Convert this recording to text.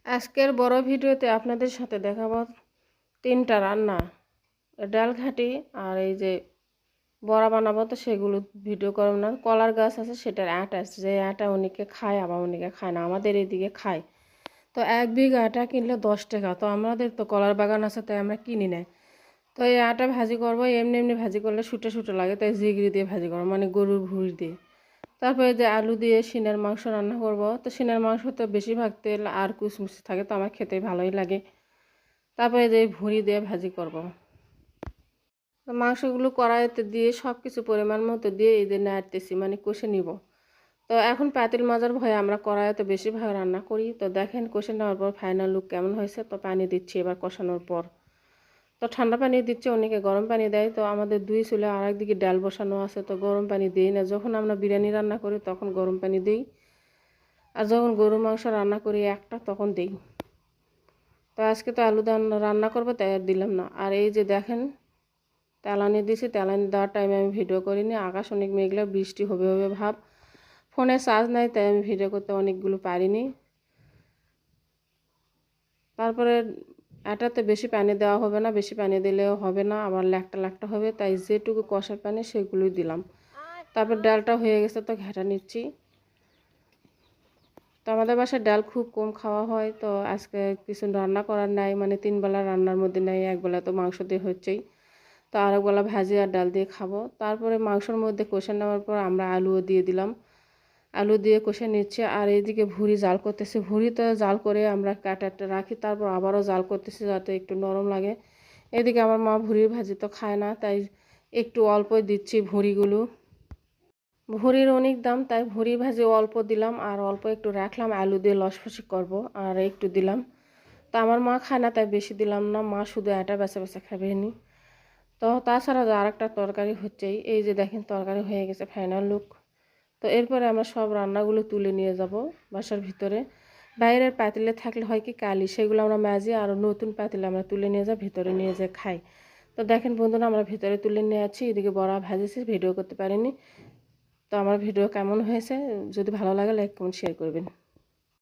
আজকের বড় ভিডিওতে আপনাদের সাথে দেখাবো 3টা রান্না। ডাল ঘাটি আর এই যে বড়া বানাবো, তো সেগুলো ভিডিও করব না। কলার গাছ আছে, সেটার আটা আছে, যে আটা অনেকে খায় আবার অনেকে খায় না, আমাদের এদিকে খায়। তো 1 বিঘা আটা কিনলে 10 টাকা। তো আমাদের তো কলার বাগান আছে, তাই আমরা কিনি না। তো এই আটা ভাজি করবো, এমনি এমনি ভাজি করলে শুটে শুটে লাগে, তাই জিগড়ি দিয়ে ভাজি করবো, মানে গরুর ভুঁড়ি দিয়ে। তারপরে যে আলু দিয়ে সিনের মাংস রান্না করব। তো সিনের মাংস তো বেশিরভাগ তেল আর কুচমুচি থাকে, তো আমার খেতে ভালোই লাগে। তারপরে যে ভুঁড়ি দিয়ে ভাজি করব। তো মাংসগুলো কড়াইতে দিয়ে সব কিছু পরিমাণ মতো দিয়ে এই যে নাড়তেছি, মানে কষে নিব। তো এখন পাতিল মাজার ভয়ে আমরা কড়াইতে বেশিরভাগ রান্না করি। তো দেখেন কষে নেওয়ার পর ফাইনাল লুক কেমন হয়েছে। তো পানি দিচ্ছি এবার কষানোর পর। তো ঠান্ডা পানি দিচ্ছে, অনেকে গরম পানি দেয়। তো আমাদের 2 চুলে আর একদিকে ডাল বসানো আছে, তো গরম পানি দিই না। যখন আমরা বিরিয়ানি রান্না করি তখন গরম পানি দিই, আর যখন গরু মাংস রান্না করি একটা, তখন দিই। তো আজকে তো আলু রান্না করবো, তাই আর দিলাম না। আর এই যে দেখেন তেলানি দিছি, তেলানি দেওয়ার টাইমে আমি ভিডিও করিনি। আকাশ অনেক মেঘলা, বৃষ্টি হবে হবে ভাব। ফোনে চার্জ নাই, তাই আমি ভিডিও করতে অনেকগুলো পারিনি। তারপরে এটাতে বেশি পানি দেওয়া হবে না, বেশি পানি দিলেও হবে না, আবার ল্যাকটা ল্যাকটা হবে, তাই যেটুকু কষার পানি সেগুলোই দিলাম। তারপর ডালটা হয়ে গেছে, তো ঘেঁটা নিচ্ছি। তো আমাদের বাসায় ডাল খুব কম খাওয়া হয়, তো আজকে কিছু রান্না করার নাই, মানে 3 বেলা রান্নার মধ্যে নেই, 1 বেলা তো মাংস দিয়ে হচ্ছেই। তো আরেক বেলা ভাজি আর ডাল দিয়ে খাবো। তারপরে মাংসর মধ্যে কষে নেওয়ার পর আমরা আলুও দিয়ে দিলাম, আলু দিয়ে কষে নিচ্ছে। আর এইদিকে ভুঁড়ি জাল করতেছি, ভুঁড়িতে জাল করে আমরা কাটাটা রাখি, তারপর আবারও জাল করতেছি যাতে একটু নরম লাগে। এদিকে আমার মা ভুঁড়ির ভাজি তো খায় না, তাই একটু অল্পই দিচ্ছি ভুঁড়িগুলো। ভুঁড়ির অনেক দাম, তাই ভুঁড়ি ভাজি অল্প দিলাম আর অল্প একটু রাখলাম, আলু দিয়ে লসফসি করব আর একটু দিলাম। তো আমার মা খায় না, তাই বেশি দিলাম না, মা শুধু এটা বেছে বেছে খাবে নি। তো তাছাড়া আর একটা তরকারি হচ্ছেই, এই যে দেখেন তরকারি হয়ে গেছে ফাইনাল লুক। তো এরপরে আমরা সব রান্নাগুলো তুলে নিয়ে যাব বাসার ভিতরে। বাইরের পাতিলে থাকলে হয় কি কালি, সেগুলো আমরা মাজি, আর নতুন পাতিলে আমরা তুলে নিয়ে যাই, ভিতরে নিয়ে যেয়ে খাই। তো দেখেন বন্ধুরা, আমরা ভিতরে তুলে নিয়ে আছি, এদিকে বড়া ভাজেছি, ভিডিও করতে পারিনি। তো আমার ভিডিও কেমন হয়েছে, যদি ভালো লাগে লাইক কমেন্ট শেয়ার করবেন।